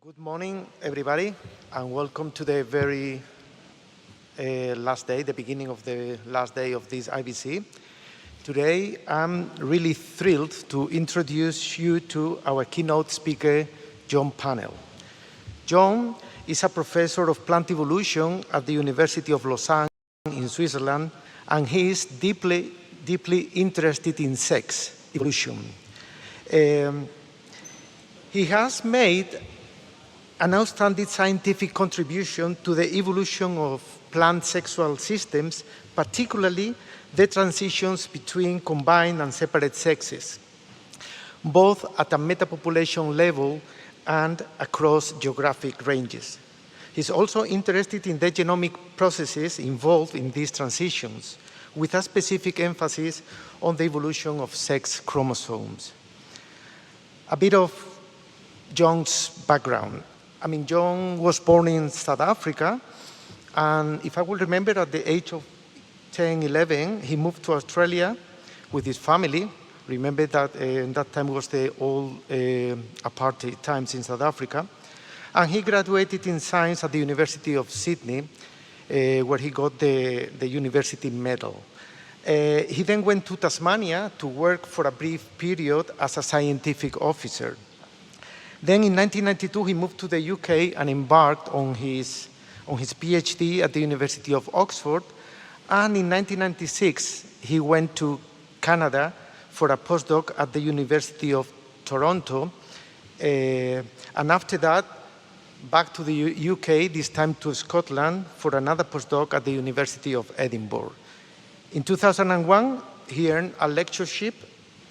Good morning, everybody, and welcome to the very last day, the beginning of the last day of this IBC. Today, I'm really thrilled to introduce you to our keynote speaker, R Pannell. John is a professor of plant evolution at the University of Lausanne in Switzerland, and he is deeply interested in sex evolution. He has made an outstanding scientific contribution to the evolution of plant sexual systems, particularly the transitions between combined and separate sexes, both at a metapopulation level and across geographic ranges. He's also interested in the genomic processes involved in these transitions, with a specific emphasis on the evolution of sex chromosomes. A bit of John's background. John was born in South Africa, and if I will remember, at the age of 10, 11, he moved to Australia with his family. Remember that in that time was the old apartheid times in South Africa. And he graduated in science at the University of Sydney, where he got the university medal. He then went to Tasmania to work for a brief period as a scientific officer. Then in 1992, he moved to the UK and embarked on his PhD at the University of Oxford. And in 1996, he went to Canada for a postdoc at the University of Toronto. And after that, back to the UK, this time to Scotland, for another postdoc at the University of Edinburgh. In 2001, he earned a lectureship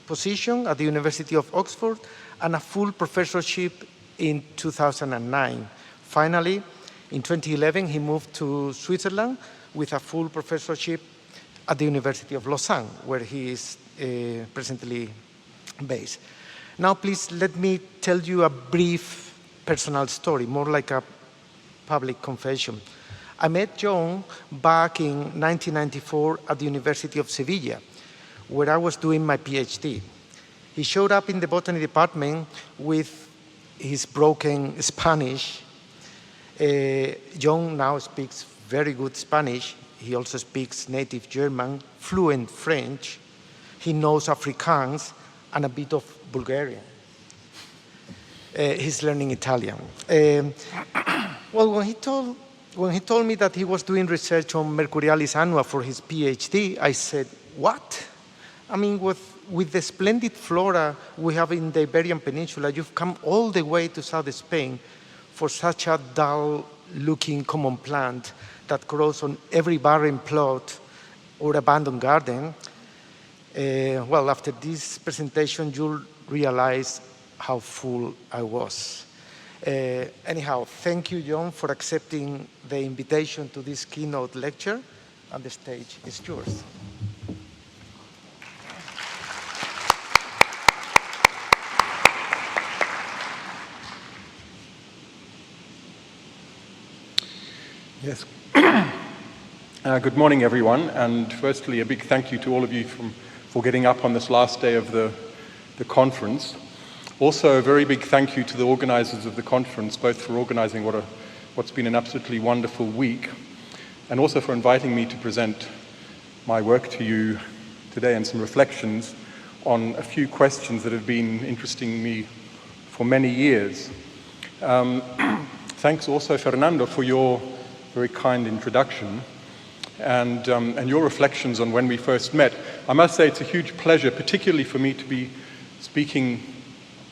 position at the University of Oxford and a full professorship in 2009. Finally, in 2011, he moved to Switzerland with a full professorship at the University of Lausanne, where he is presently based. Now, please let me tell you a brief personal story, more like a public confession. I met John back in 1994 at the University of Sevilla, where I was doing my PhD. He showed up in the botany department with his broken Spanish. John now speaks very good Spanish. He also speaks native German, fluent French. He knows Afrikaans and a bit of Bulgarian. He's learning Italian. Well, when he told me that he was doing research on Mercurialis annua for his PhD, I said, what? With the splendid flora we have in the Iberian Peninsula, you've come all the way to South Spain for such a dull-looking common plant that grows on every barren plot or abandoned garden. Well, after this presentation, you'll realize how full I was. Anyhow, thank you, John, for accepting the invitation to this keynote lecture, and the stage is yours. Yes. Good morning, everyone. And firstly, a big thank you to all of you for getting up on this last day of the conference. Also, a very big thank you to the organizers of the conference, both for organizing what's been an absolutely wonderful week, and also for inviting me to present my work to you today and some reflections on a few questions that have been interesting me for many years. Thanks also, Fernando, for your very kind introduction and your reflections on when we first met. I must say it's a huge pleasure, particularly for me, to be speaking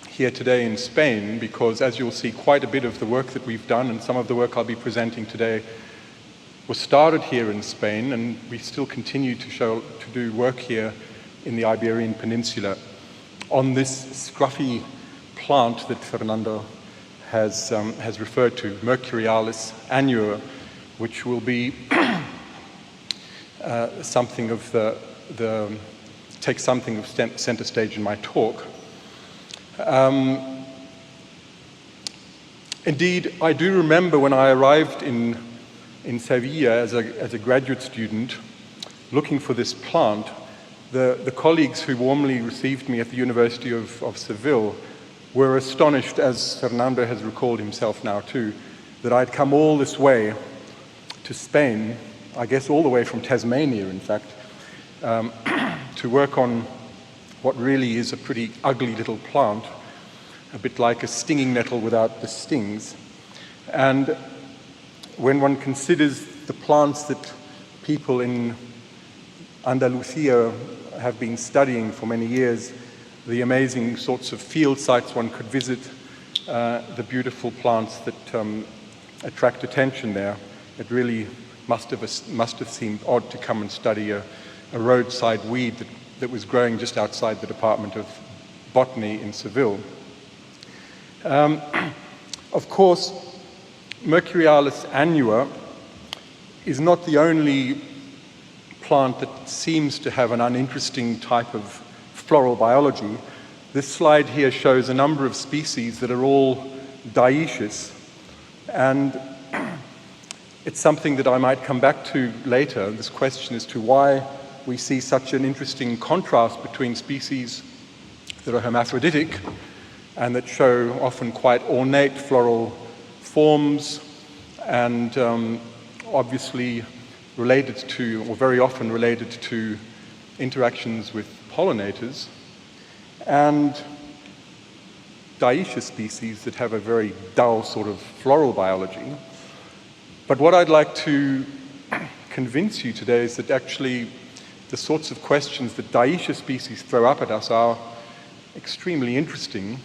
here today in Spain, because as you'll see, quite a bit of the work that we've done and some of the work I'll be presenting today was started here in Spain, and we still continue to do work here in the Iberian Peninsula on this scruffy plant that Fernando has referred to, Mercurialis annua, which will be something of take something of center stage in my talk. Indeed, I do remember when I arrived in Sevilla as a graduate student, looking for this plant, the colleagues who warmly received me at the University of Seville were astonished, as Fernando has recalled himself now too, that I'd come all this way to Spain, I guess all the way from Tasmania, in fact, to work on what really is a pretty ugly little plant, a bit like a stinging nettle without the stings. And when one considers the plants that people in Andalusia have been studying for many years, the amazing sorts of field sites one could visit, the beautiful plants that attract attention there, it really must have seemed odd to come and study a roadside weed that was growing just outside the Department of Botany in Seville. Of course, Mercurialis annua is not the only plant that seems to have an uninteresting type of floral biology. This slide here shows a number of species that are all dioecious, and it's something that I might come back to later, this question as to why we see such an interesting contrast between species that are hermaphroditic and that show often quite ornate floral forms and obviously related to, or very often related to, interactions with pollinators, and dioecious species that have a very dull sort of floral biology. But what I'd like to convince you today is that actually the sorts of questions that dioecious species throw up at us are extremely interesting,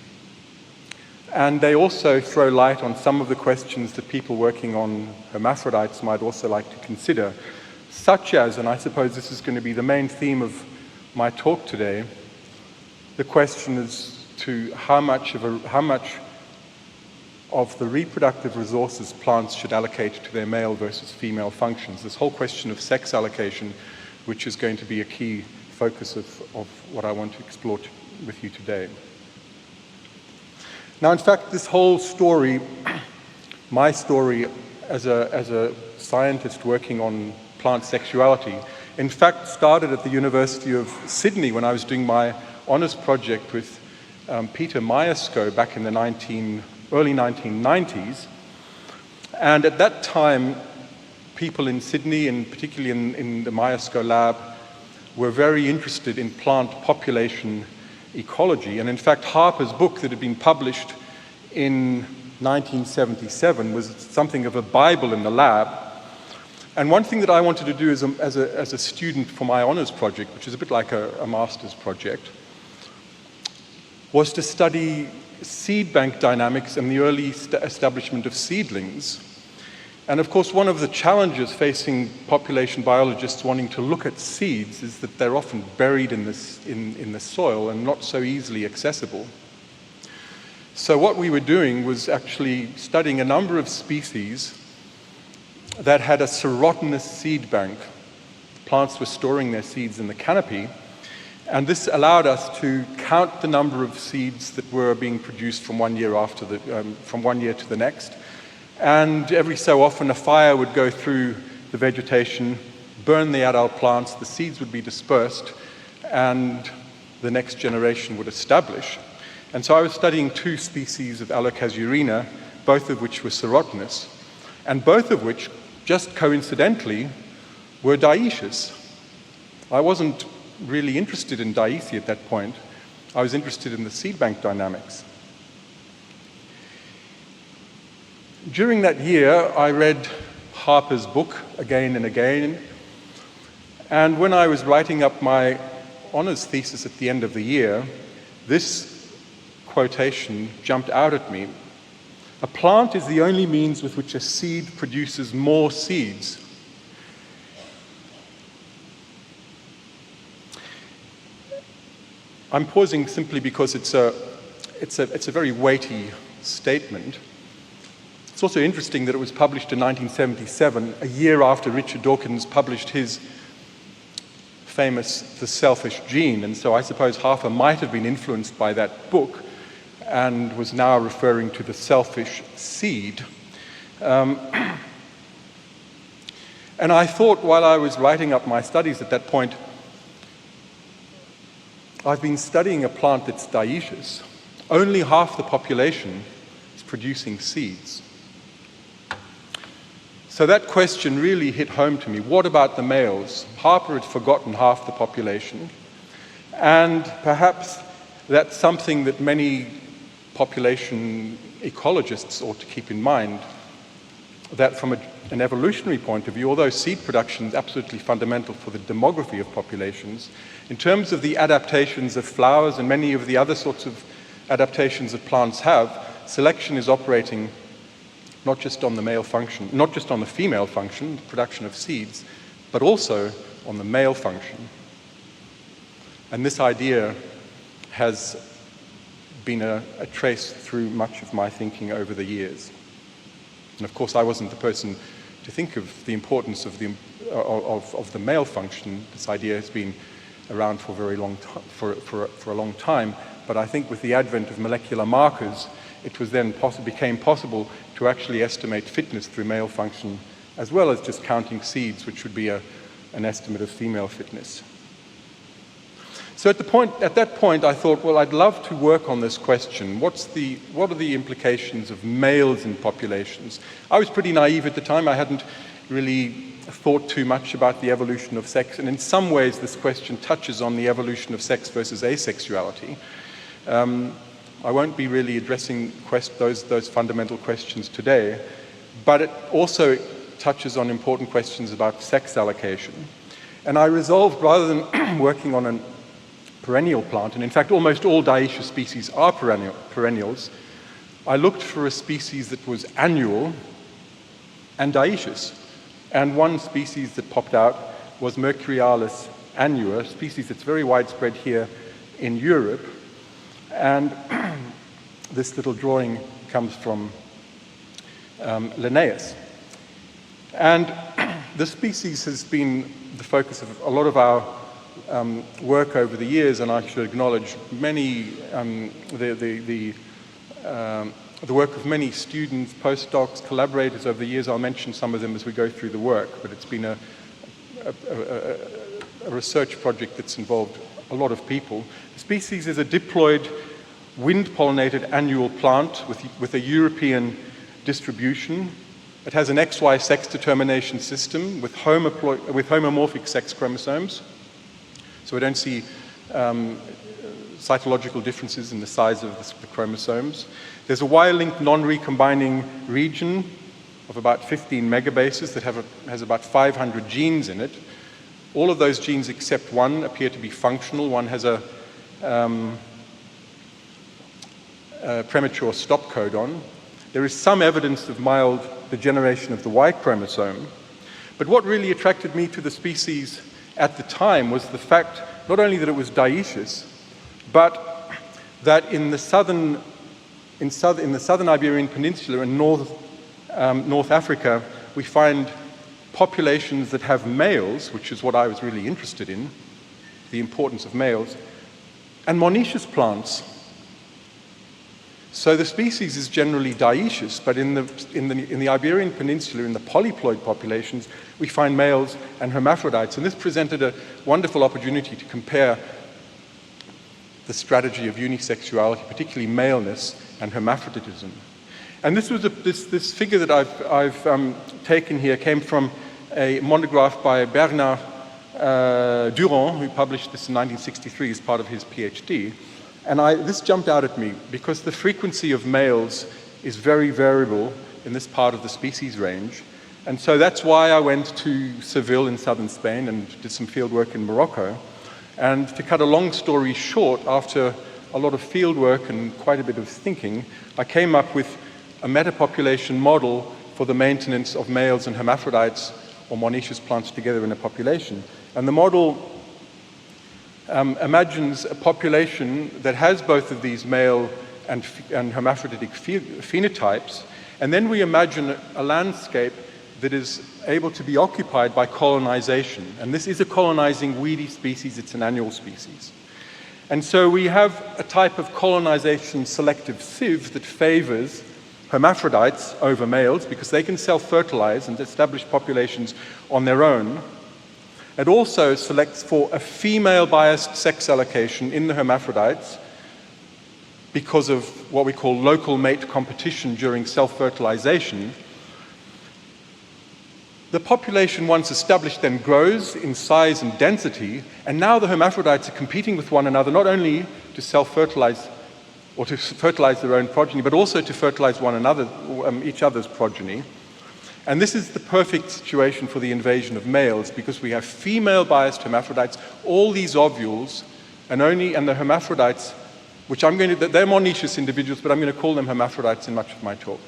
and they also throw light on some of the questions that people working on hermaphrodites might also like to consider, such as, and I suppose this is going to be the main theme of my talk today, the question as to how much of the reproductive resources plants should allocate to their male versus female functions. This whole question of sex allocation, which is going to be a key focus of what I want to explore with you today. Now, in fact, this whole story, my story as a scientist working on plant sexuality, in fact started at the University of Sydney when I was doing my honours project with Peter Myerscough back in the early 1990s. And at that time, people in Sydney, and particularly in the Myerscough lab, were very interested in plant population ecology. And in fact, Harper's book that had been published in 1977 was something of a Bible in the lab. And one thing that I wanted to do as a student for my honours project, which is a bit like a master's project, was to study seed bank dynamics and the early establishment of seedlings. And of course, one of the challenges facing population biologists wanting to look at seeds is that they're often buried in the soil and not so easily accessible. So what we were doing was actually studying a number of species that had a serotinous seed bank. Plants were storing their seeds in the canopy, and this allowed us to count the number of seeds that were being produced from one year to the next. And every so often a fire would go through the vegetation, burn the adult plants, the seeds would be dispersed, and the next generation would establish. And so I was studying two species of Alocasuarina, both of which were serotinous, and both of which, just coincidentally, were dioecious. I wasn't really interested in dioecy at that point. I was interested in the seed bank dynamics. During that year, I read Harper's book again and again, and when I was writing up my honours thesis at the end of the year, this quotation jumped out at me. A plant is the only means with which a seed produces more seeds. I'm pausing simply because it's a very weighty statement. It's also interesting that it was published in 1977, a year after Richard Dawkins published his famous The Selfish Gene, and so I suppose Harper might have been influenced by that book and was now referring to the selfish seed. And I thought, while I was writing up my studies at that point, I've been studying a plant that's dioecious. only half the population is producing seeds. So that question really hit home to me. What about the males? Harper had forgotten half the population. And perhaps that's something that many population ecologists ought to keep in mind, that from an evolutionary point of view, although seed production is absolutely fundamental for the demography of populations, in terms of the adaptations of flowers and many of the other sorts of adaptations that plants have, selection is operating not just on the male function, not just on the female function, the production of seeds, but also on the male function. And this idea has been a trace through much of my thinking over the years. And of course, I wasn't the person to think of the importance of the male function. This idea has been around for a very long time, for a long time. But I think with the advent of molecular markers, it was then became possible to actually estimate fitness through male function, as well as just counting seeds, which would be an estimate of female fitness. So at that point, I thought, well, I'd love to work on this question. What are the implications of males in populations? I was pretty naive at the time. I hadn't really thought too much about the evolution of sex, and in some ways, this question touches on the evolution of sex versus asexuality. I won't be really addressing those fundamental questions today, but it also touches on important questions about sex allocation. And I resolved, rather than working on a perennial plant, and in fact almost all dioecious species are perennials, I looked for a species that was annual and dioecious. And one species that popped out was Mercurialis annua, a species that's very widespread here in Europe. And this little drawing comes from Linnaeus. And this species has been the focus of a lot of our work over the years, and I should acknowledge many, the work of many students, postdocs, collaborators over the years. I'll mention some of them as we go through the work, but it's been a research project that's involved a lot of people. The species is a diploid, wind-pollinated annual plant with a European distribution. It has an XY sex determination system with homomorphic sex chromosomes. So we don't see cytological differences in the size of the chromosomes. There's a Y-linked non-recombining region of about 15 megabases that has about 500 genes in it. All of those genes except one appear to be functional. One has a premature stop codon. There is some evidence of mild degeneration of the Y chromosome. But what really attracted me to the species at the time was the fact not only that it was dioecious, but that in the southern Iberian Peninsula and North Africa, we find populations that have males, which is what I was really interested in, the importance of males, and monoecious plants. So the species is generally dioecious, but in the Iberian Peninsula, in the polyploid populations, we find males and hermaphrodites. And this presented a wonderful opportunity to compare the strategy of unisexuality, particularly maleness and hermaphroditism. And this was this figure that I've taken here came from a monograph by Bernard Durand, who published this in 1963 as part of his PhD. And this jumped out at me because the frequency of males is very variable in this part of the species range. And so that's why I went to Seville in southern Spain and did some field work in Morocco. And to cut a long story short, after a lot of field work and quite a bit of thinking, I came up with a metapopulation model for the maintenance of males and hermaphrodites or monoecious plants together in a population. And the model imagines a population that has both of these male and hermaphroditic phenotypes, and then we imagine a landscape that is able to be occupied by colonization. And this is a colonizing weedy species, it's an annual species. And so we have a type of colonization selective sieve that favors hermaphrodites over males because they can self-fertilize and establish populations on their own. It also selects for a female-biased sex allocation in the hermaphrodites because of what we call local mate competition during self-fertilization, the population, once established, then grows in size and density, and now the hermaphrodites are competing with one another, not only to self-fertilize or to fertilize their own progeny, but also to fertilize one another, each other's progeny. And this is the perfect situation for the invasion of males, because we have female-biased hermaphrodites, all these ovules, and the hermaphrodites, which they're monoecious individuals, but I'm going to call them hermaphrodites in much of my talk.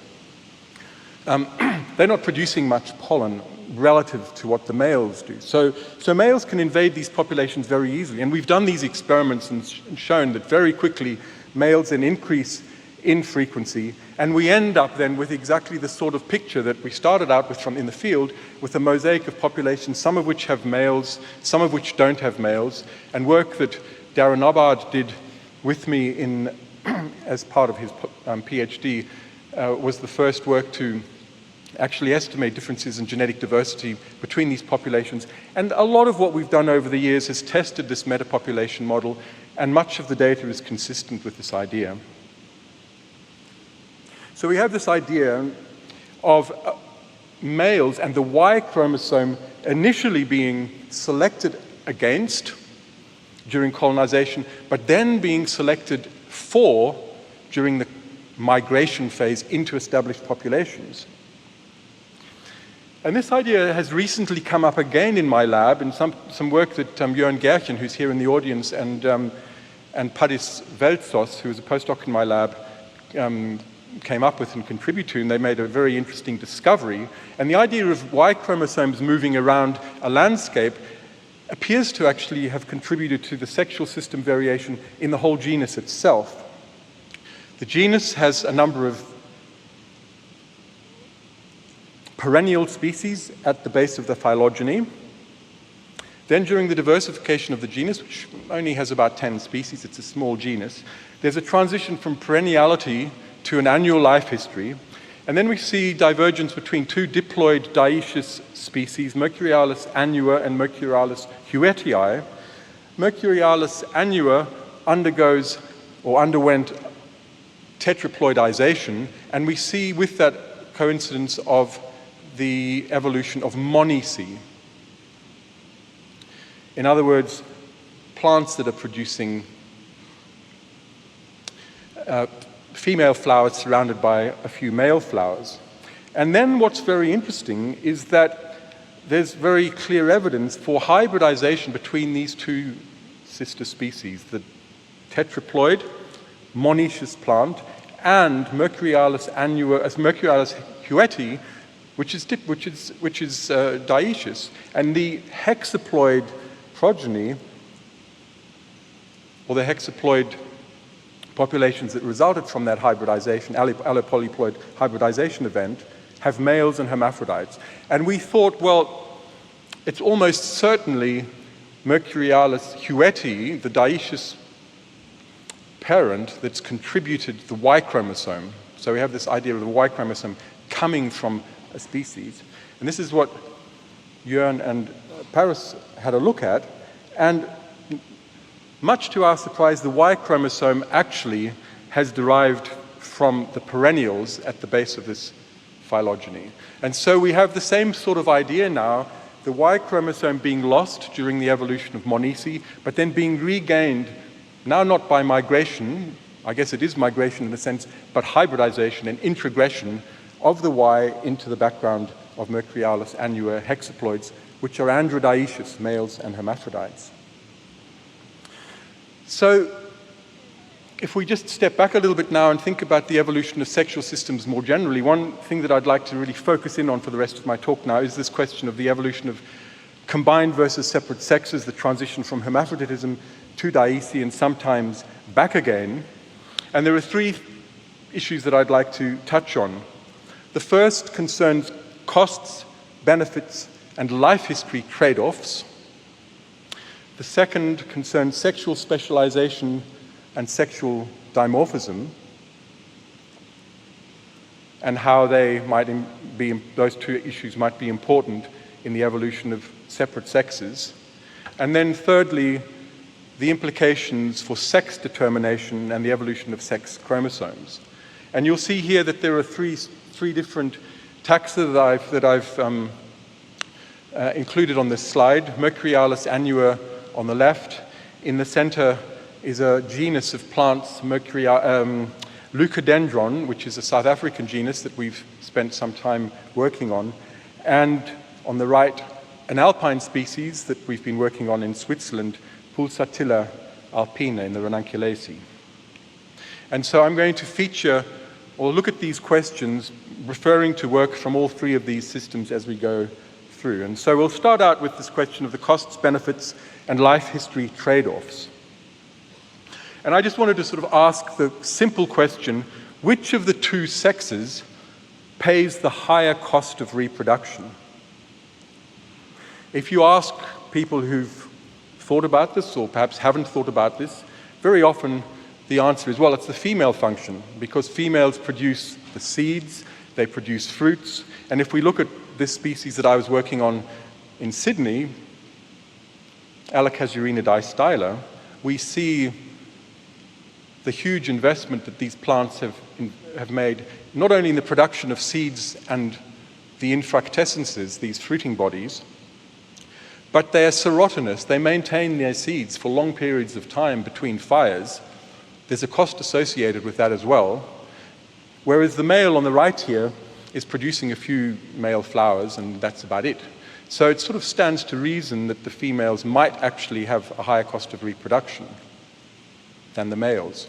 They're not producing much pollen relative to what the males do. So males can invade these populations very easily. And we've done these experiments and shown that very quickly males then increase in frequency. And we end up then with exactly the sort of picture that we started out with from in the field, with a mosaic of populations, some of which have males, some of which don't have males. And work that Darren Obbard did with me as part of his PhD was the first work to actually estimate differences in genetic diversity between these populations. And a lot of what we've done over the years has tested this metapopulation model, and much of the data is consistent with this idea. So we have this idea of males and the Y chromosome initially being selected against during colonization, but then being selected for during the migration phase into established populations. And this idea has recently come up again in my lab in some work that Jörn Gerchen, who's here in the audience, and Padis Veltsos, who was a postdoc in my lab, came up with and contributed to, and they made a very interesting discovery. And the idea of Y chromosomes moving around a landscape appears to actually have contributed to the sexual system variation in the whole genus itself. The genus has a number of perennial species at the base of the phylogeny. Then during the diversification of the genus, which only has about 10 species, it's a small genus, there's a transition from perenniality to an annual life history. And then we see divergence between two diploid dioecious species, Mercurialis annua and Mercurialis huetii. Mercurialis annua underwent tetraploidization, and we see with that coincidence of the evolution of monoeci. In other words, plants that are producing female flowers surrounded by a few male flowers. And then what's very interesting is that there's very clear evidence for hybridization between these two sister species, the tetraploid monoecious plant and Mercurialis annua, as Mercurialis huetii, which is dioecious, and the hexaploid progeny, or the hexaploid populations that resulted from that hybridization, allopolyploid hybridization event, have males and hermaphrodites. And we thought, well, it's almost certainly Mercurialis huetii, the dioecious parent, that's contributed the Y chromosome. So we have this idea of the Y chromosome coming from a species. And this is what Jörn and Paris had a look at. And much to our surprise, the Y chromosome actually has derived from the perennials at the base of this phylogeny. And so we have the same sort of idea now, the Y chromosome being lost during the evolution of monoeci, but then being regained, now not by migration, I guess it is migration in a sense, but hybridization and introgression of the Y into the background of Mercurialis annua hexaploids, which are androdioecious, males and hermaphrodites. So if we just step back a little bit now and think about the evolution of sexual systems more generally, one thing that I'd like to really focus in on for the rest of my talk now is this question of the evolution of combined versus separate sexes, the transition from hermaphroditism to dioeci and sometimes back again. And there are three issues that I'd like to touch on. The first concerns costs, benefits, and life history trade-offs. The second concerns sexual specialization and sexual dimorphism, and how they might be, those two issues might be important in the evolution of separate sexes. And then thirdly, the implications for sex determination and the evolution of sex chromosomes. And you'll see here that there are three different taxa that I've included on this slide. Mercurialis annua on the left. In the center is a genus of plants, Leucodendron, which is a South African genus that we've spent some time working on. And on the right, an alpine species that we've been working on in Switzerland, Pulsatilla alpina in the Ranunculaceae. And so I'm going to feature or look at these questions referring to work from all three of these systems as we go through. And so we'll start out with this question of the costs, benefits, and life history trade-offs. And I just wanted to sort of ask the simple question, which of the two sexes pays the higher cost of reproduction? If you ask people who've thought about this or perhaps haven't thought about this, very often the answer is, well, it's the female function, because females produce the seeds, they produce fruits, and if we look at this species that I was working on in Sydney, Alocasuarina distyla, we see the huge investment that these plants have made, not only in the production of seeds and the infructescences, these fruiting bodies, but they are serotinous. They maintain their seeds for long periods of time between fires. There's a cost associated with that as well. Whereas the male on the right here is producing a few male flowers, and that's about it. So it sort of stands to reason that the females might actually have a higher cost of reproduction than the males.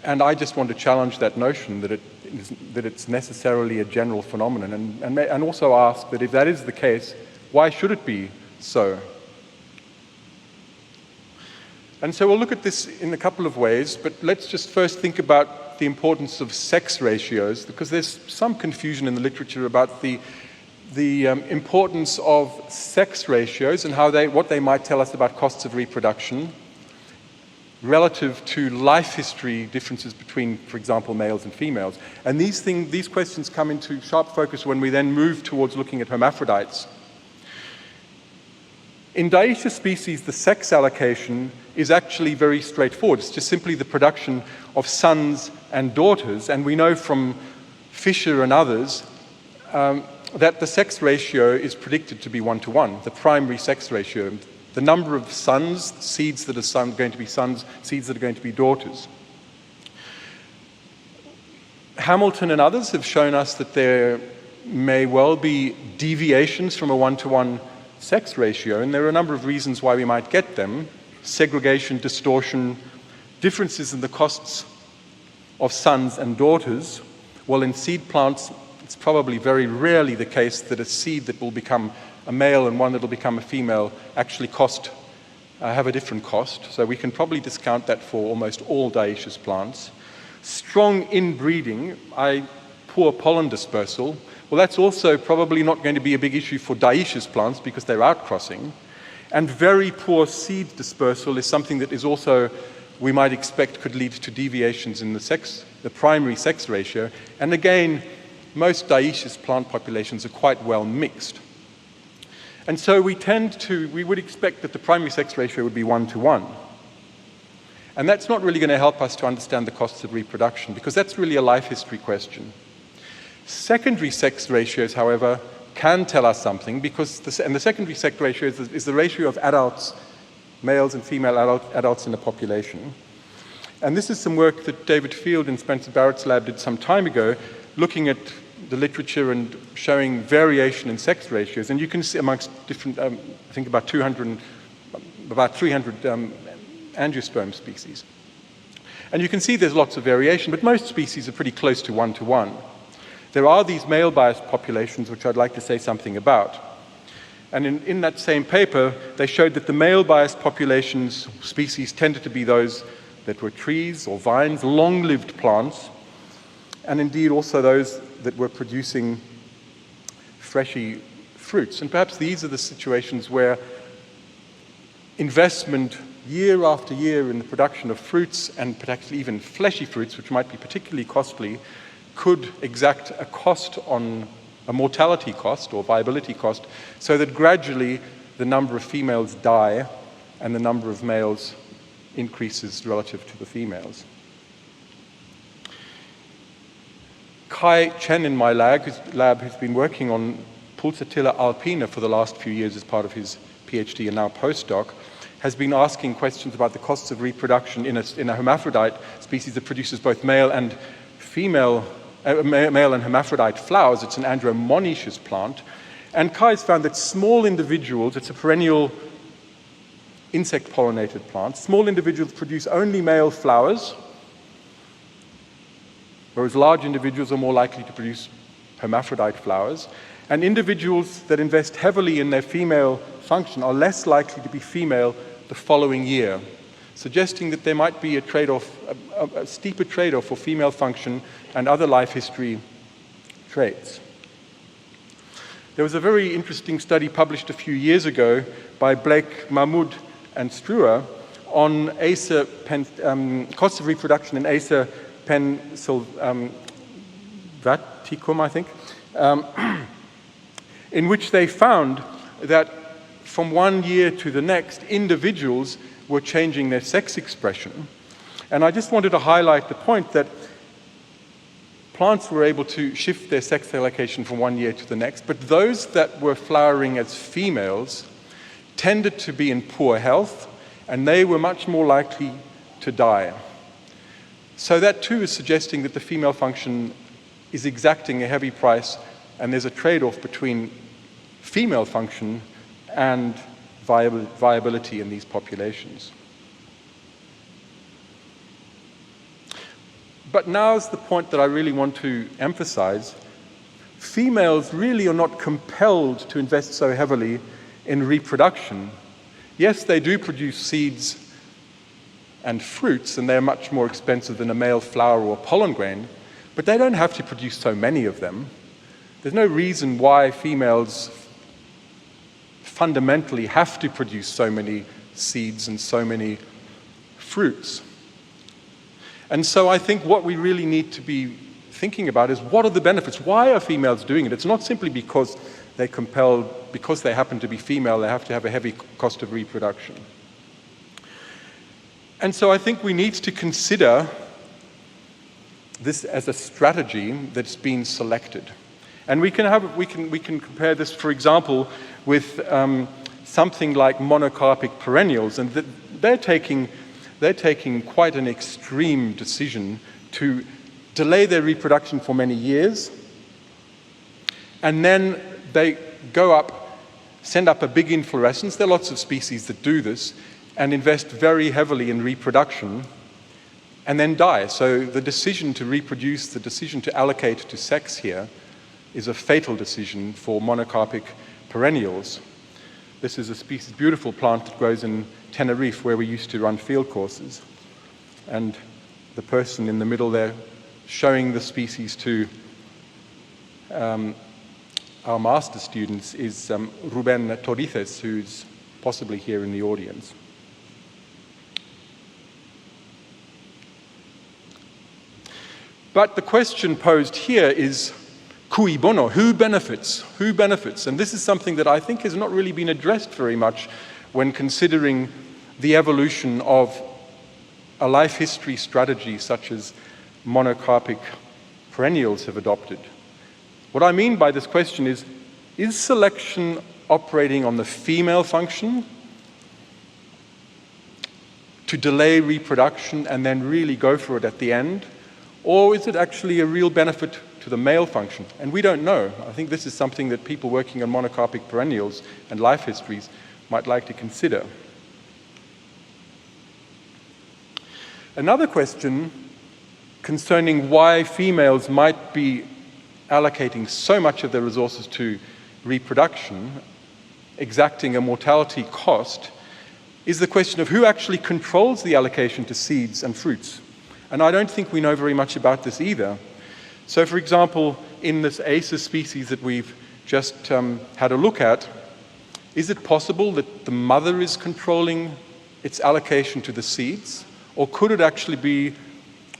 And I just want to challenge that notion that it's necessarily a general phenomenon, and also ask that if that is the case, why should it be so? And so we'll look at this in a couple of ways, but let's just first think about the importance of sex ratios, because there's some confusion in the literature about the importance of sex ratios and what they might tell us about costs of reproduction relative to life history differences between, for example, males and females. And these questions come into sharp focus when we then move towards looking at hermaphrodites. In dioecious species, the sex allocation is actually very straightforward. It's just simply the production of sons and daughters. And we know from Fisher and others that the sex ratio is predicted to be 1-to-1, the primary sex ratio. The number of sons, seeds that are going to be sons, seeds that are going to be daughters. Hamilton and others have shown us that there may well be deviations from a 1-to-1 sex ratio, and there are a number of reasons why we might get them. Segregation, distortion, differences in the costs of sons and daughters. Well, in seed plants, it's probably very rarely the case that a seed that will become a male and one that will become a female actually have a different cost. So we can probably discount that for almost all dioecious plants. Strong inbreeding, poor pollen dispersal. Well, that's also probably not going to be a big issue for dioecious plants because they're outcrossing. And very poor seed dispersal is something that is also, we might expect, could lead to deviations in the primary sex ratio. And again, most dioecious plant populations are quite well mixed. And so we would expect that the primary sex ratio would be 1-to-1. And that's not really going to help us to understand the costs of reproduction, because that's really a life history question. Secondary sex ratios, however, can tell us something, because the secondary sex ratio is the ratio of adults, males and female adults in a population. And this is some work that David Field in Spencer Barrett's lab did some time ago, looking at the literature and showing variation in sex ratios. And you can see amongst different, I think about 300 angiosperm species. And you can see there's lots of variation, but most species are pretty close to 1-to-1. There are these male-biased populations, which I'd like to say something about. And in that same paper, they showed that the male-biased populations, species, tended to be those that were trees or vines, long-lived plants, and indeed also those that were producing fleshy fruits. And perhaps these are the situations where investment year after year in the production of fruits, and potentially even fleshy fruits, which might be particularly costly, could exact a cost on a mortality cost or viability cost, so that gradually the number of females die and the number of males increases relative to the females. Kai Chen in my lab, who's been working on Pulsatilla alpina for the last few years as part of his PhD and now postdoc, has been asking questions about the costs of reproduction in a hermaphrodite species that produces both male and female, male and hermaphrodite flowers. It's an andromonoecious plant. And Kai's found that small individuals, it's a perennial insect-pollinated plant, small individuals produce only male flowers, whereas large individuals are more likely to produce hermaphrodite flowers. And individuals that invest heavily in their female function are less likely to be female the following year, suggesting that there might be a trade-off, a steeper trade-off for female function and other life history traits. There was a very interesting study published a few years ago by Blake, Mahmood, and Struer on costs of reproduction in Acer pensylvaticum, I think, in which they found that from one year to the next, individuals were changing their sex expression. And I just wanted to highlight the point that plants were able to shift their sex allocation from one year to the next, but those that were flowering as females tended to be in poor health, and they were much more likely to die. So that too is suggesting that the female function is exacting a heavy price, and there's a trade-off between female function and viability in these populations. But now's the point that I really want to emphasize. Females really are not compelled to invest so heavily in reproduction. Yes, they do produce seeds and fruits, and they're much more expensive than a male flower or pollen grain, but they don't have to produce so many of them. There's no reason why females fundamentally have to produce so many seeds and so many fruits. And so I think what we really need to be thinking about is what are the benefits? Why are females doing it? It's not simply because because they happen to be female, they have to have a heavy cost of reproduction. And so I think we need to consider this as a strategy that's been selected. And we can compare this, for example, with something like monocarpic perennials, and they're taking quite an extreme decision to delay their reproduction for many years, and then they send up a big inflorescence. There are lots of species that do this, and invest very heavily in reproduction, and then die. So the decision to reproduce, the decision to allocate to sex here, is a fatal decision for monocarpic perennials. This is a species, beautiful plant that grows in Tenerife, where we used to run field courses. And the person in the middle there showing the species to our master students is Ruben Torices, who's possibly here in the audience. But the question posed here is, cui bono? Who benefits? Who benefits? And this is something that I think has not really been addressed very much when considering the evolution of a life history strategy such as monocarpic perennials have adopted. What I mean by this question is selection operating on the female function to delay reproduction and then really go for it at the end? Or is it actually a real benefit to the male function? And we don't know. I think this is something that people working on monocarpic perennials and life histories might like to consider. Another question concerning why females might be allocating so much of their resources to reproduction, exacting a mortality cost, is the question of who actually controls the allocation to seeds and fruits. And I don't think we know very much about this either. So, for example, in this Acer species that we've just had a look at, is it possible that the mother is controlling its allocation to the seeds? Or could it actually be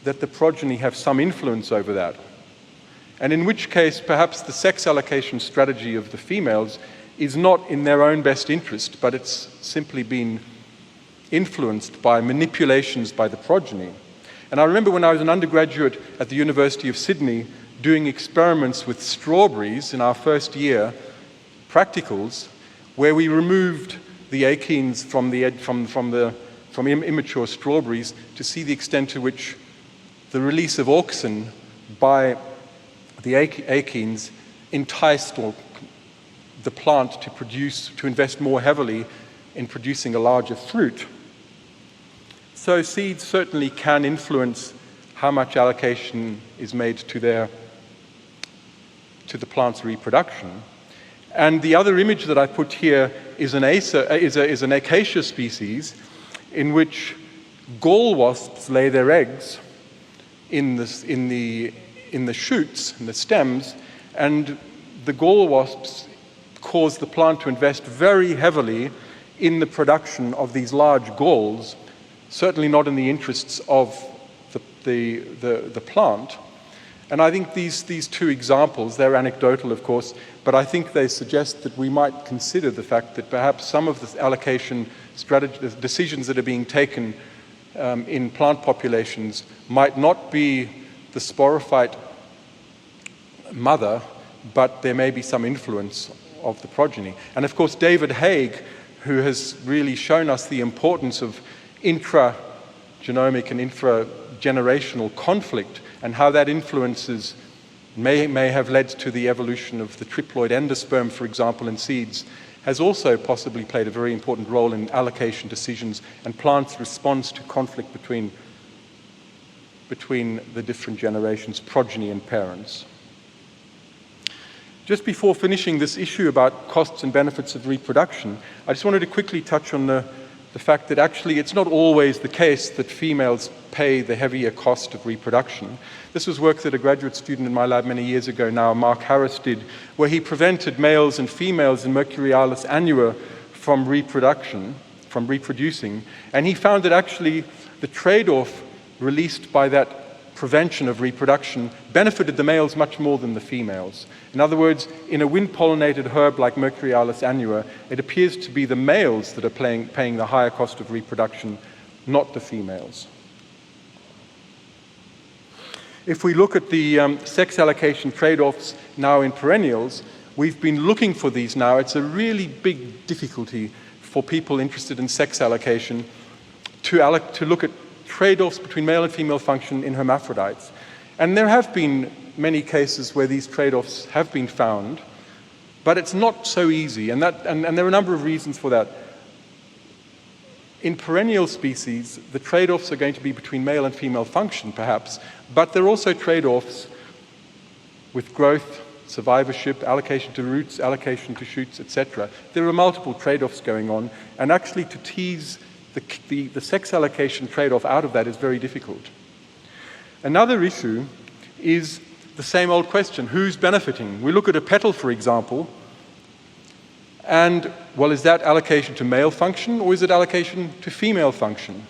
that the progeny have some influence over that? And in which case, perhaps the sex allocation strategy of the females is not in their own best interest, but it's simply been influenced by manipulations by the progeny. And I remember when I was an undergraduate at the University of Sydney doing experiments with strawberries in our first year practicals, where we removed the achenes from immature strawberries to see the extent to which the release of auxin by the achenes enticed the plant to invest more heavily in producing a larger fruit. So seeds certainly can influence how much allocation is made to the plant's reproduction. And the other image that I put here is an acacia species in which gall wasps lay their eggs in the shoots, in the stems, and the gall wasps cause the plant to invest very heavily in the production of these large galls, certainly not in the interests of the plant. And I think these two examples, they're anecdotal of course, but I think they suggest that we might consider the fact that perhaps some of the allocation decisions that are being taken in plant populations might not be the sporophyte mother, but there may be some influence of the progeny. And of course, David Haig, who has really shown us the importance of intragenomic and intragenerational conflict and how that influences may have led to the evolution of the triploid endosperm, for example, in seeds, has also possibly played a very important role in allocation decisions and plants' response to conflict between the different generations, progeny and parents. Just before finishing this issue about costs and benefits of reproduction, I just wanted to quickly touch on the fact that actually it's not always the case that females pay the heavier cost of reproduction. This was work that a graduate student in my lab many years ago now, Mark Harris, did, where he prevented males and females in Mercurialis annua from reproducing, and he found that actually the trade-off released by that prevention of reproduction benefited the males much more than the females. In other words, in a wind-pollinated herb like Mercurialis annua, it appears to be the males that are paying the higher cost of reproduction, not the females. If we look at the sex allocation trade-offs now in perennials, we've been looking for these now. It's a really big difficulty for people interested in sex allocation to look at trade-offs between male and female function in hermaphrodites. And there have been many cases where these trade-offs have been found, but it's not so easy, and there are a number of reasons for that. In perennial species, the trade-offs are going to be between male and female function, perhaps, but there are also trade-offs with growth, survivorship, allocation to roots, allocation to shoots, etc. There are multiple trade-offs going on, and actually to tease the sex allocation trade-off out of that is very difficult. Another issue is the same old question, who's benefiting? We look at a petal, for example, and, well, is that allocation to male function or is it allocation to female function?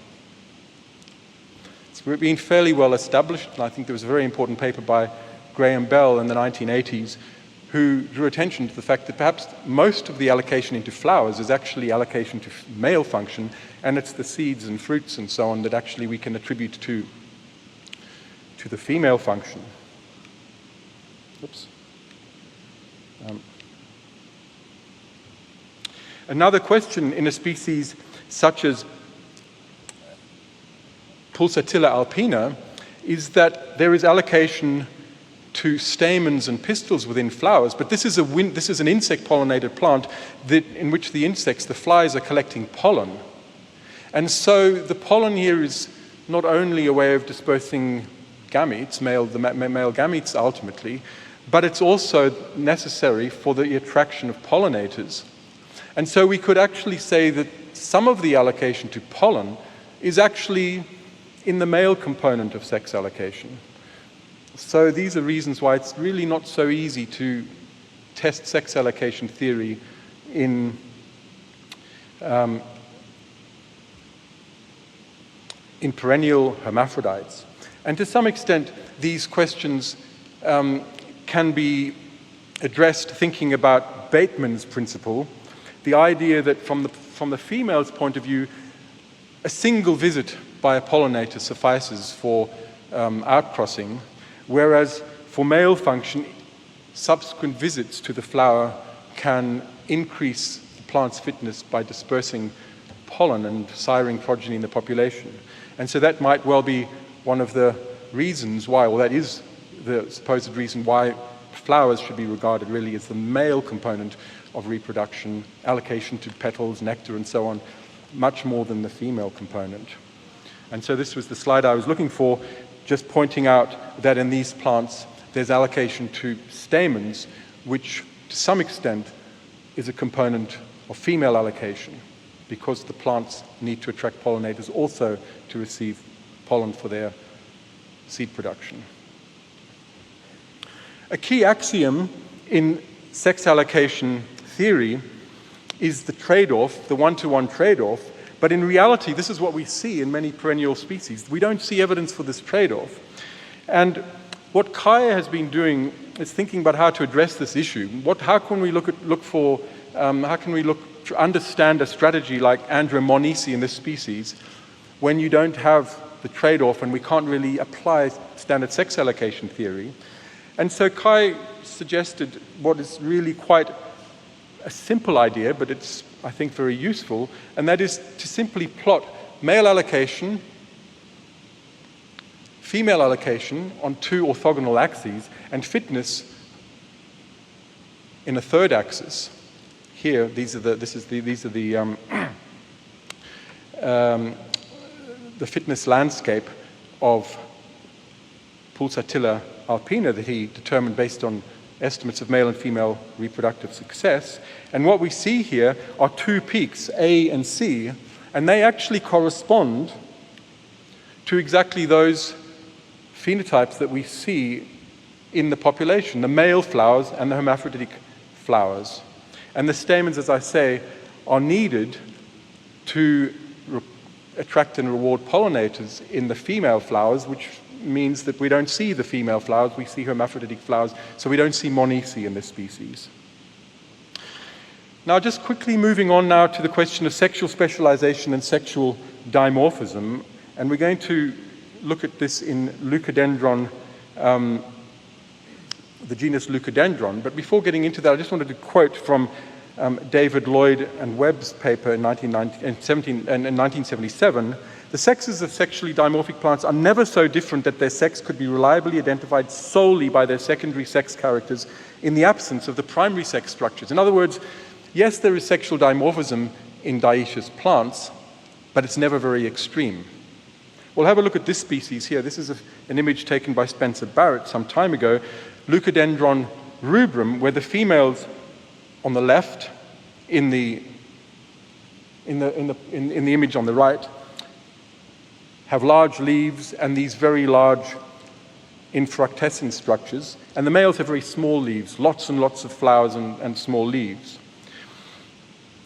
It's been fairly well established, and I think there was a very important paper by Graham Bell in the 1980s who drew attention to the fact that perhaps most of the allocation into flowers is actually allocation to male function, and it's the seeds and fruits and so on that actually we can attribute to the female function. Oops. Another question in a species such as Pulsatilla alpina is that there is allocation to stamens and pistils within flowers, but this is an insect-pollinated plant in which the insects, the flies, are collecting pollen. And so the pollen here is not only a way of dispersing gametes, the male gametes ultimately, but it's also necessary for the attraction of pollinators. And so we could actually say that some of the allocation to pollen is actually in the male component of sex allocation. So these are reasons why it's really not so easy to test sex allocation theory in perennial hermaphrodites. And to some extent, these questions can be addressed thinking about Bateman's principle, the idea that from the female's point of view, a single visit by a pollinator suffices for outcrossing, whereas for male function, subsequent visits to the flower can increase the plant's fitness by dispersing pollen and siring progeny in the population. And so that might well be one of the reasons why, or that is the supposed reason why flowers should be regarded really as the male component of reproduction, allocation to petals, nectar, and so on, much more than the female component. And so this was the slide I was looking for, just pointing out that in these plants there's allocation to stamens, which to some extent is a component of female allocation, because the plants need to attract pollinators also to receive pollen for their seed production. A key axiom in sex allocation theory is the trade-off, the one-to-one trade-off, but in reality this is what we see in many perennial species. We don't see evidence for this trade-off. And what Kaya has been doing is thinking about how to address this issue. How can we look to understand a strategy like andromonese in this species when you don't have the trade-off and we can't really apply standard sex allocation theory? And so Kai suggested what is really quite a simple idea, but it's, I think, very useful, and that is to simply plot male allocation, female allocation on two orthogonal axes, and fitness in a third axis. Here, these are the fitness landscape of Pulsatilla alpina that he determined based on estimates of male and female reproductive success. And what we see here are two peaks, A and C, and they actually correspond to exactly those phenotypes that we see in the population, the male flowers and the hermaphroditic flowers. And the stamens, as I say, are needed to attract and reward pollinators in the female flowers, which means that we don't see the female flowers, we see hermaphroditic flowers, so we don't see monese in this species. Now, just quickly moving on now to the question of sexual specialization and sexual dimorphism, and we're going to look at this in Leucodendron, the genus Leucodendron. But before getting into that, I just wanted to quote from David Lloyd and Webb's paper in 1977. The sexes of sexually dimorphic plants are never so different that their sex could be reliably identified solely by their secondary sex characters in the absence of the primary sex structures. In other words, yes, there is sexual dimorphism in dioecious plants, but it's never very extreme. We'll have a look at this species here. This is an image taken by Spencer Barrett some time ago, Leucodendron rubrum, where the females on the left, in the image on the right, have large leaves and these very large infructescent structures, and the males have very small leaves, lots and lots of flowers and small leaves.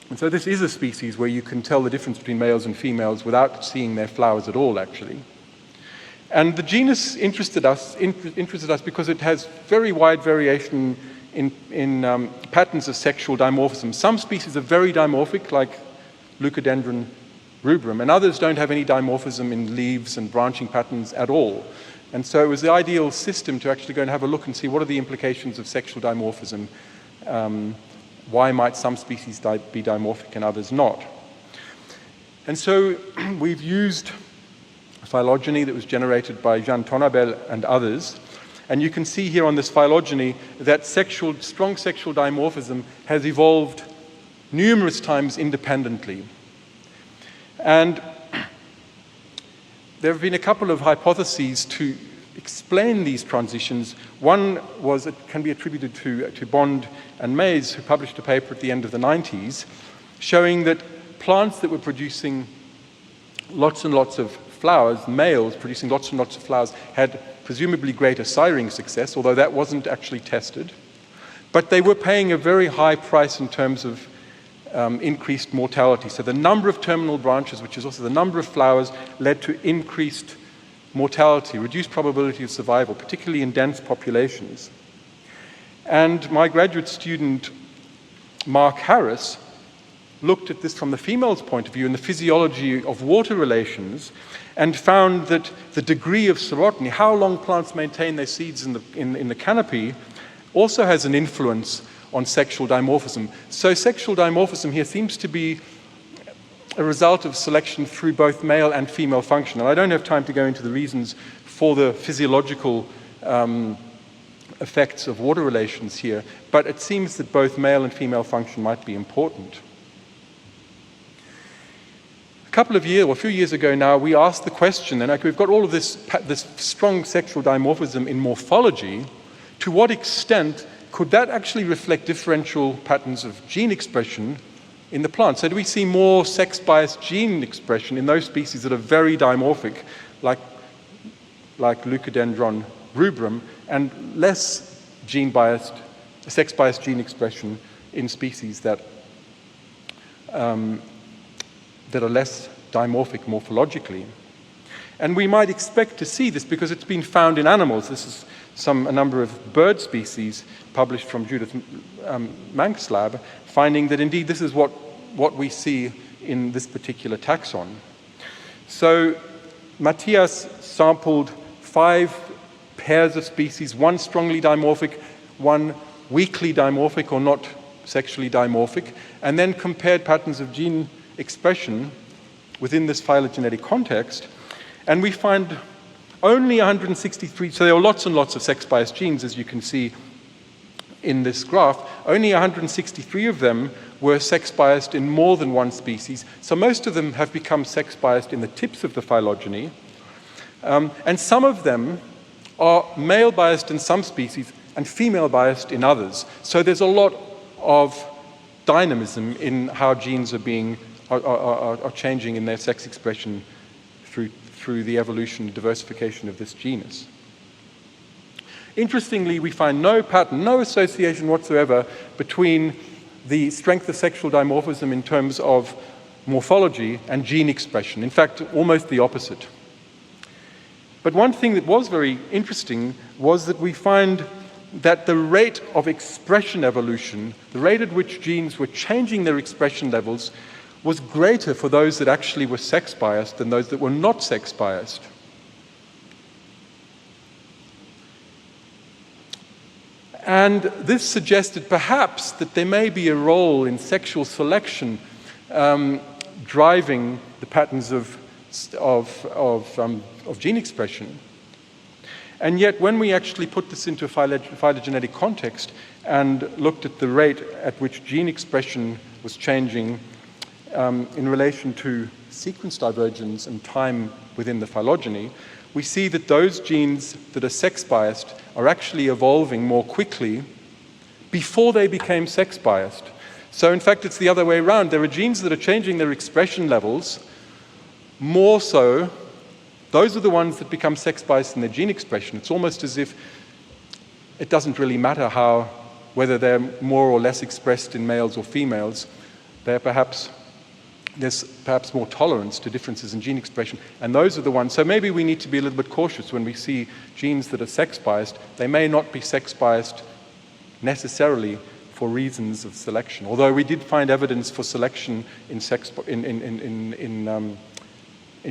And so this is a species where you can tell the difference between males and females without seeing their flowers at all, actually. And the genus interested us because it has very wide variation in patterns of sexual dimorphism. Some species are very dimorphic, like Leucodendron rubrum, and others don't have any dimorphism in leaves and branching patterns at all. And so it was the ideal system to actually go and have a look and see what are the implications of sexual dimorphism. Why might some species be dimorphic and others not? And so we've used phylogeny that was generated by Jean Tonabel and others. And you can see here on this phylogeny that strong sexual dimorphism has evolved numerous times independently. And there have been a couple of hypotheses to explain these transitions. One was it can be attributed to Bond and Mays, who published a paper at the end of the 90s, showing that plants that were producing lots and lots of flowers, males producing lots and lots of flowers, had presumably greater siring success, although that wasn't actually tested. But they were paying a very high price in terms of increased mortality. So the number of terminal branches, which is also the number of flowers, led to increased mortality, reduced probability of survival, particularly in dense populations. And my graduate student, Mark Harris, looked at this from the female's point of view and the physiology of water relations, and found that the degree of serotiny, how long plants maintain their seeds in the canopy, also has an influence on sexual dimorphism. So sexual dimorphism here seems to be a result of selection through both male and female function. And I don't have time to go into the reasons for the physiological effects of water relations here, but it seems that both male and female function might be important. A few years ago now, we asked the question, and we've got all of this strong sexual dimorphism in morphology, to what extent could that actually reflect differential patterns of gene expression in the plant? So do we see more sex-biased gene expression in those species that are very dimorphic, like Leucodendron rubrum, and less sex-biased gene expression in species that are less dimorphic morphologically? And we might expect to see this because it's been found in animals. This is a number of bird species published from Judith Mank's lab, finding that indeed this is what we see in this particular taxon. So Matthias sampled 5 pairs of species, one strongly dimorphic, one weakly dimorphic or not sexually dimorphic, and then compared patterns of gene expression within this phylogenetic context, and we find only 163, so there are lots and lots of sex-biased genes, as you can see in this graph. Only 163 of them were sex-biased in more than one species, so most of them have become sex-biased in the tips of the phylogeny, and some of them are male-biased in some species and female-biased in others. So there's a lot of dynamism in how genes are changing in their sex expression through the evolution and diversification of this genus. Interestingly, we find no pattern, no association whatsoever between the strength of sexual dimorphism in terms of morphology and gene expression. In fact, almost the opposite. But one thing that was very interesting was that we find that the rate of expression evolution, the rate at which genes were changing their expression levels, was greater for those that actually were sex-biased than those that were not sex-biased. And this suggested perhaps that there may be a role in sexual selection driving the patterns of gene expression. And yet, when we actually put this into a phylogenetic context and looked at the rate at which gene expression was changing in relation to sequence divergence and time within the phylogeny, we see that those genes that are sex-biased are actually evolving more quickly before they became sex-biased. So in fact, it's the other way around. There are genes that are changing their expression levels more so. Those are the ones that become sex-biased in their gene expression. It's almost as if it doesn't really matter whether they're more or less expressed in males or females. There's perhaps more tolerance to differences in gene expression, and those are the ones. So maybe we need to be a little bit cautious when we see genes that are sex-biased. They may not be sex-biased necessarily for reasons of selection, although we did find evidence for selection in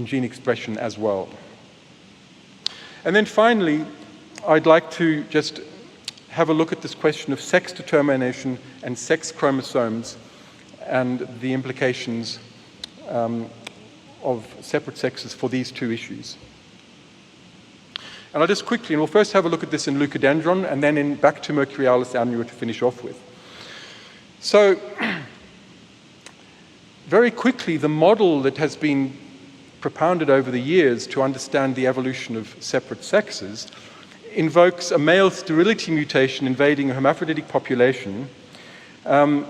gene expression as well. And then finally, I'd like to just have a look at this question of sex determination and sex chromosomes and the implications of separate sexes for these two issues. And I'll just quickly, and we'll first have a look at this in Leucodendron and then back to Mercurialis annua to finish off with. So, very quickly, the model that has been propounded over the years to understand the evolution of separate sexes invokes a male sterility mutation invading a hermaphroditic population, a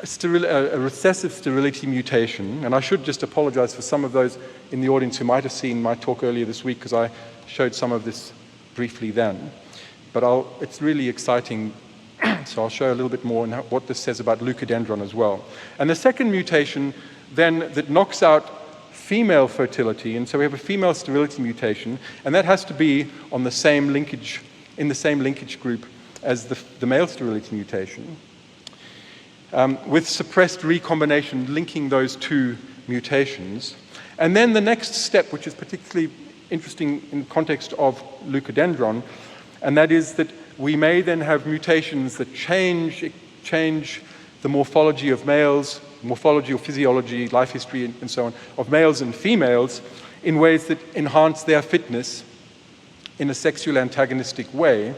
recessive sterility mutation. And I should just apologize for some of those in the audience who might have seen my talk earlier this week, because I showed some of this briefly then. But it's really exciting, so I'll show a little bit more on what this says about Leucodendron as well. And the second mutation then that knocks out female fertility, and so we have a female sterility mutation, and that has to be on the same linkage, in the same linkage group as the male sterility mutation. with suppressed recombination linking those two mutations. And then the next step, which is particularly interesting in the context of leucodendron, and that is that we may then have mutations that change the morphology of males, morphology or physiology, life history, and so on, of males and females in ways that enhance their fitness in a sexually antagonistic way.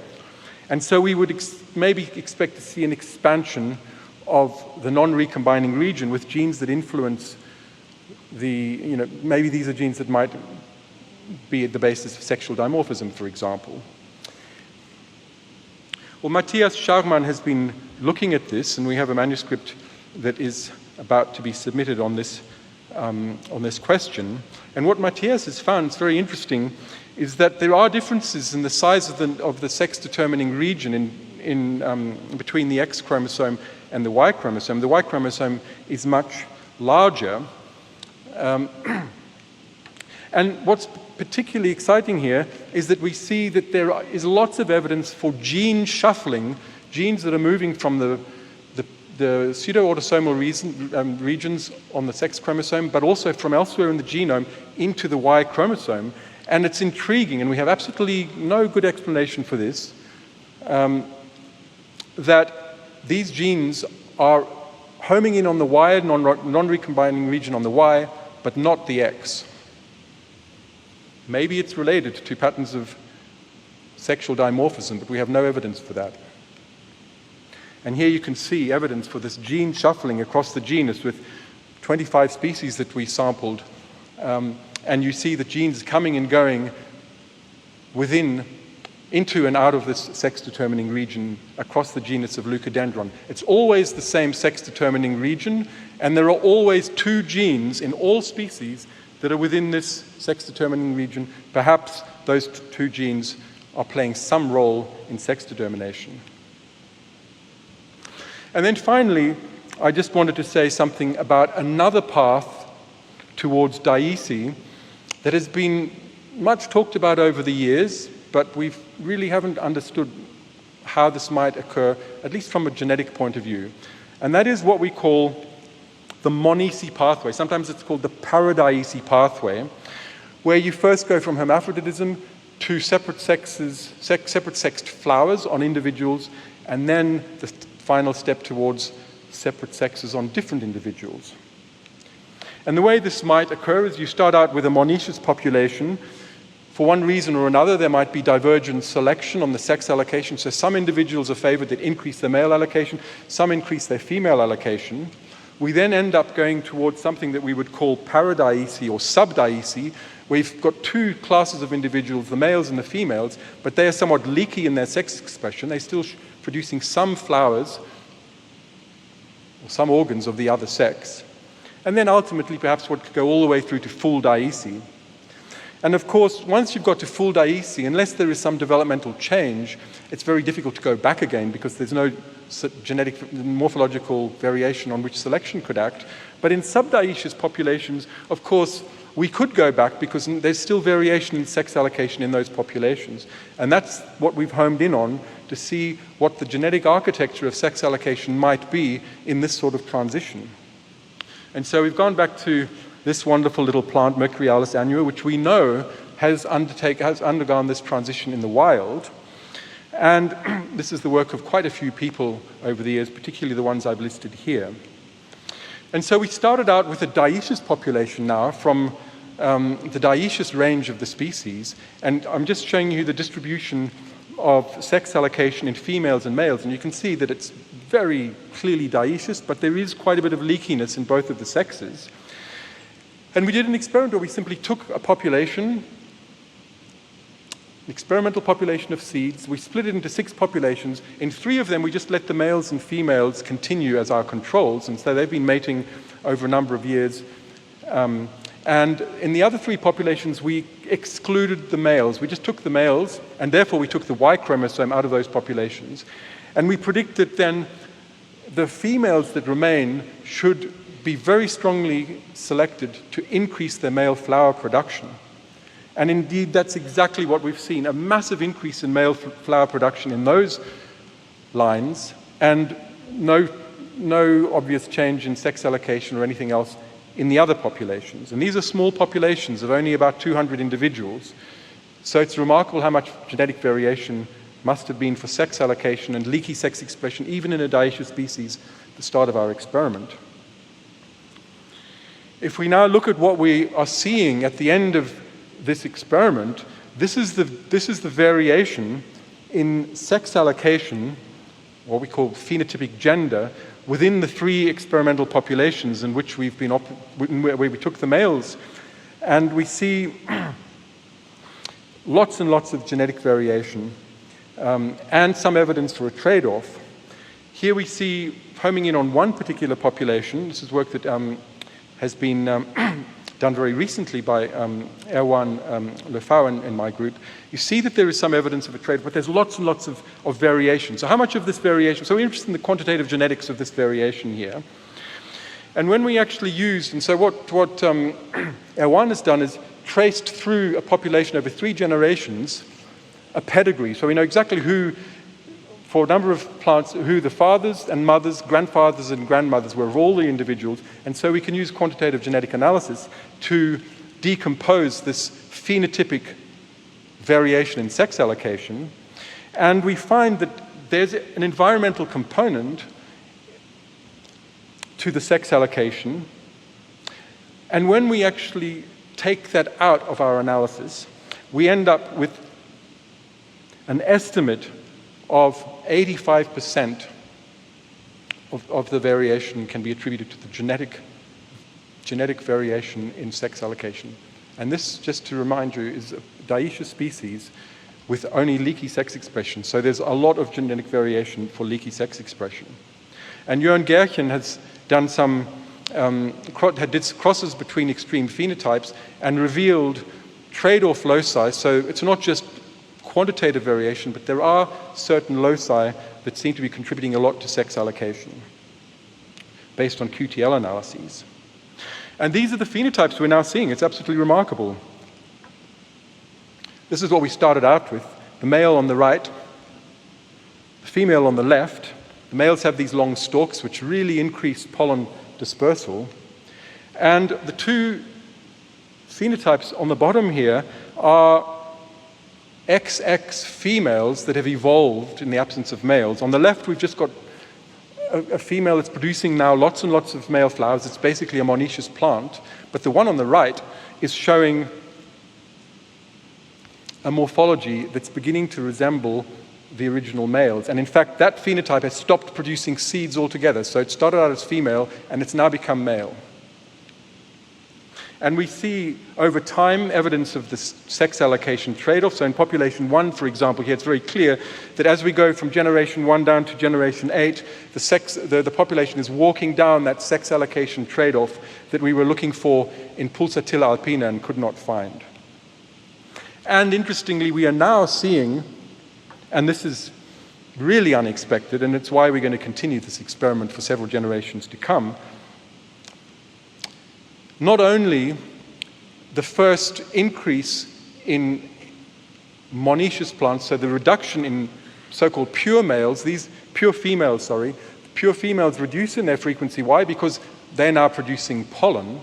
And so we would maybe expect to see an expansion of the non-recombining region with genes that influence maybe these are genes that might be at the basis of sexual dimorphism, for example. Well, Matthias Scharmann has been looking at this, and we have a manuscript that is about to be submitted on this question. And what Matthias has found is very interesting, is that there are differences in the size of the sex-determining region between the X chromosome and the Y chromosome. The Y chromosome is much larger. And what's particularly exciting here is that we see that there is lots of evidence for gene shuffling, genes that are moving from the pseudo-autosomal regions on the sex chromosome, but also from elsewhere in the genome into the Y chromosome. And it's intriguing, and we have absolutely no good explanation for this, that these genes are homing in on the Y, non-recombining region on the Y, but not the X. Maybe it's related to patterns of sexual dimorphism, but we have no evidence for that. And here you can see evidence for this gene shuffling across the genus with 25 species that we sampled. And you see the genes coming and going into and out of this sex-determining region across the genus of leucodendron. It's always the same sex-determining region, and there are always two genes in all species that are within this sex-determining region. Perhaps those two genes are playing some role in sex determination. And then finally, I just wanted to say something about another path towards diesi that has been much talked about over the years, but we really haven't understood how this might occur, at least from a genetic point of view. And that is what we call the monoeci pathway. Sometimes it's called the paradiesi pathway, where you first go from hermaphroditism to separate sexed flowers on individuals, and then the final step towards separate sexes on different individuals. And the way this might occur is you start out with a monoecious population. For one reason or another, there might be divergent selection on the sex allocation. So some individuals are favored that increase their male allocation, some increase their female allocation. We then end up going towards something that we would call paradiesi or subdiesi, where you've got two classes of individuals, the males and the females, but they are somewhat leaky in their sex expression. They're still producing some flowers or some organs of the other sex. And then ultimately, perhaps what could go all the way through to full diesi. And of course, once you've got to full diesi, unless there is some developmental change, it's very difficult to go back again because there's no genetic morphological variation on which selection could act. But in subdioecious populations, of course, we could go back because there's still variation in sex allocation in those populations. And that's what we've homed in on to see what the genetic architecture of sex allocation might be in this sort of transition. And so we've gone back to this wonderful little plant, Mercurialis annua, which we know has undergone this transition in the wild. And this is the work of quite a few people over the years, particularly the ones I've listed here. And so we started out with a dioecious population now from the dioecious range of the species. And I'm just showing you the distribution of sex allocation in females and males. And you can see that it's very clearly dioecious, but there is quite a bit of leakiness in both of the sexes. And we did an experiment where we simply took a population, an experimental population of seeds. We split it into 6 populations. In 3 of them, we just let the males and females continue as our controls. And so they've been mating over a number of years. And in the other 3 populations, we excluded the males. We just took the males, and therefore we took the Y chromosome out of those populations. And we predicted then the females that remain should be very strongly selected to increase their male flower production. And indeed, that's exactly what we've seen, a massive increase in male flower production in those lines, and no no obvious change in sex allocation or anything else in the other populations. And these are small populations of only about 200 individuals. So it's remarkable how much genetic variation must have been for sex allocation and leaky sex expression, even in a dioecious species at the start of our experiment. If we now look at what we are seeing at the end of this experiment, this is the variation in sex allocation, what we call phenotypic gender, within the 3 experimental populations in which we've been where we took the males. And we see lots and lots of genetic variation and some evidence for a trade-off. Here we see, homing in on one particular population, this is work that has been done very recently by Erwan Lefau and my group. You see that there is some evidence of a trade, but there's lots and lots of variation. So how much of this variation? So we're interested in the quantitative genetics of this variation here. And when we actually used, and so what Erwan has done is traced through a population over 3 generations a pedigree. So we know exactly who, for a number of plants, who the fathers and mothers, grandfathers and grandmothers were of all the individuals. And so we can use quantitative genetic analysis to decompose this phenotypic variation in sex allocation. And we find that there's an environmental component to the sex allocation. And when we actually take that out of our analysis, we end up with an estimate of 85% of the variation can be attributed to the genetic variation in sex allocation. And this, just to remind you, is a dioecious species with only leaky sex expression. So there's a lot of genetic variation for leaky sex expression. And Jörn Gerchen has done some did crosses between extreme phenotypes and revealed trade-off loci. So it's not just quantitative variation, but there are certain loci that seem to be contributing a lot to sex allocation based on QTL analyses. And these are the phenotypes we're now seeing. It's absolutely remarkable. This is what we started out with. The male on the right, the female on the left. The males have these long stalks which really increase pollen dispersal. And the 2 phenotypes on the bottom here are XX females that have evolved in the absence of males. On the left, we've just got a female that's producing now lots and lots of male flowers. It's basically a monoecious plant. But the one on the right is showing a morphology that's beginning to resemble the original males. And in fact, that phenotype has stopped producing seeds altogether. So it started out as female, and it's now become male. And we see over time evidence of this sex allocation trade-off. So in population 1, for example, here it's very clear that as we go from generation 1 down to generation 8, the population is walking down that sex allocation trade-off that we were looking for in Pulsatilla alpina and could not find. And interestingly, we are now seeing, and this is really unexpected, and it's why we're going to continue this experiment for several generations to come, not only the first increase in monoecious plants, so the reduction in so-called pure males, these pure females reduce in their frequency. Why? Because they're now producing pollen.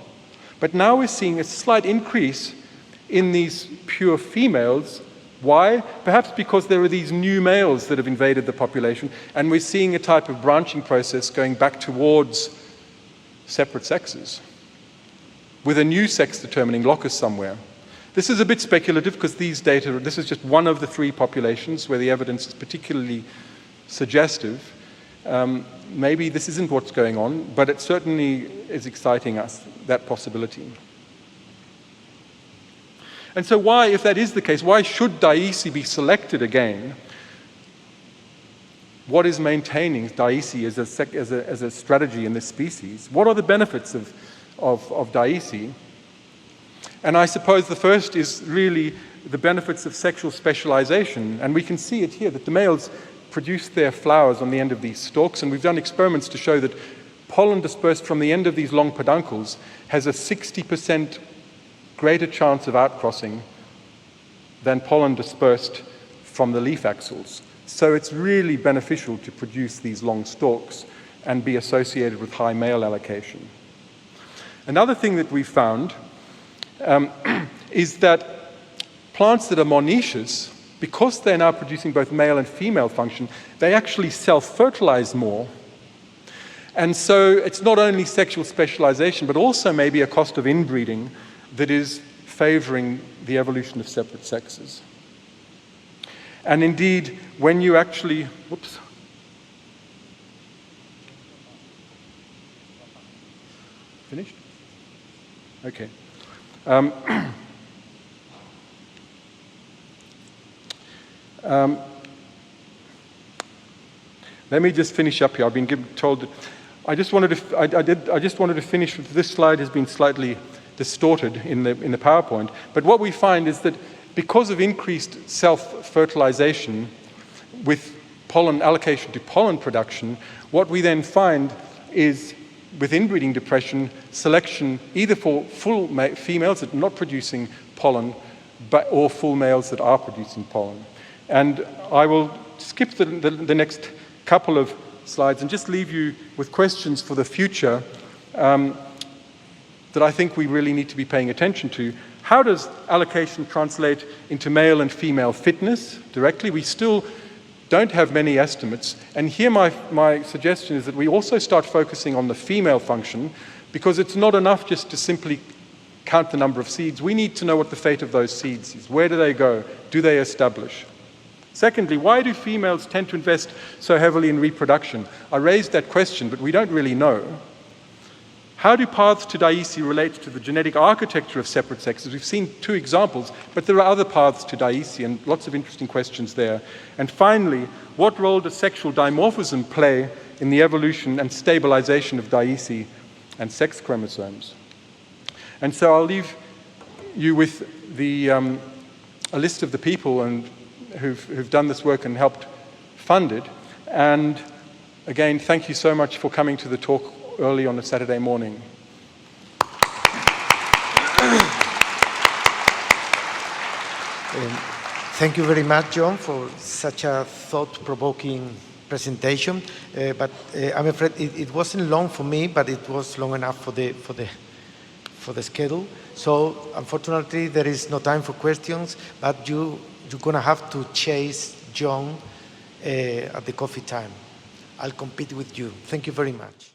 But now we're seeing a slight increase in these pure females. Why? Perhaps because there are these new males that have invaded the population, and we're seeing a type of branching process going back towards separate sexes, with a new sex-determining locus somewhere. This is a bit speculative because this is just one of the 3 populations where the evidence is particularly suggestive. Maybe this isn't what's going on, but it certainly is exciting us, that possibility. And so why, if that is the case, why should dioeci be selected again? What is maintaining dioeci as a strategy in this species? What are the benefits of dioeci? And I suppose the first is really the benefits of sexual specialization. And we can see it here, that the males produce their flowers on the end of these stalks, and we've done experiments to show that pollen dispersed from the end of these long peduncles has a 60% greater chance of outcrossing than pollen dispersed from the leaf axils. So it's really beneficial to produce these long stalks. and be associated with high male allocation. Another thing that we found is that plants that are monoecious, because they're now producing both male and female function, they actually self-fertilize more. And so it's not only sexual specialization, but also maybe a cost of inbreeding that is favoring the evolution of separate sexes. And indeed, when you actually, whoops. Finished? Okay. Let me just finish up here. I've been told that I just wanted to finish with this slide has been slightly distorted in the PowerPoint. But what we find is that because of increased self-fertilization with pollen allocation to pollen production, what we then find is with inbreeding depression, selection either for full females that are not producing pollen, or full males that are producing pollen. And I will skip the next couple of slides and just leave you with questions for the future that I think we really need to be paying attention to. How does allocation translate into male and female fitness directly? We still don't have many estimates. And here my suggestion is that we also start focusing on the female function, because it's not enough just to simply count the number of seeds. We need to know what the fate of those seeds is. Where do they go? Do they establish? Secondly, why do females tend to invest so heavily in reproduction? I raised that question, but we don't really know. How do paths to dioecy relate to the genetic architecture of separate sexes? We've seen two examples, but there are other paths to dioecy and lots of interesting questions there. And finally, what role does sexual dimorphism play in the evolution and stabilization of dioecy and sex chromosomes? And so I'll leave you with a list of the people who've done this work and helped fund it. And again, thank you so much for coming to the talk early on a Saturday morning. Thank you very much, John, for such a thought-provoking presentation. But I'm afraid it wasn't long for me, but it was long enough for the schedule. So unfortunately, there is no time for questions. But you're gonna have to chase John at the coffee time. I'll compete with you. Thank you very much.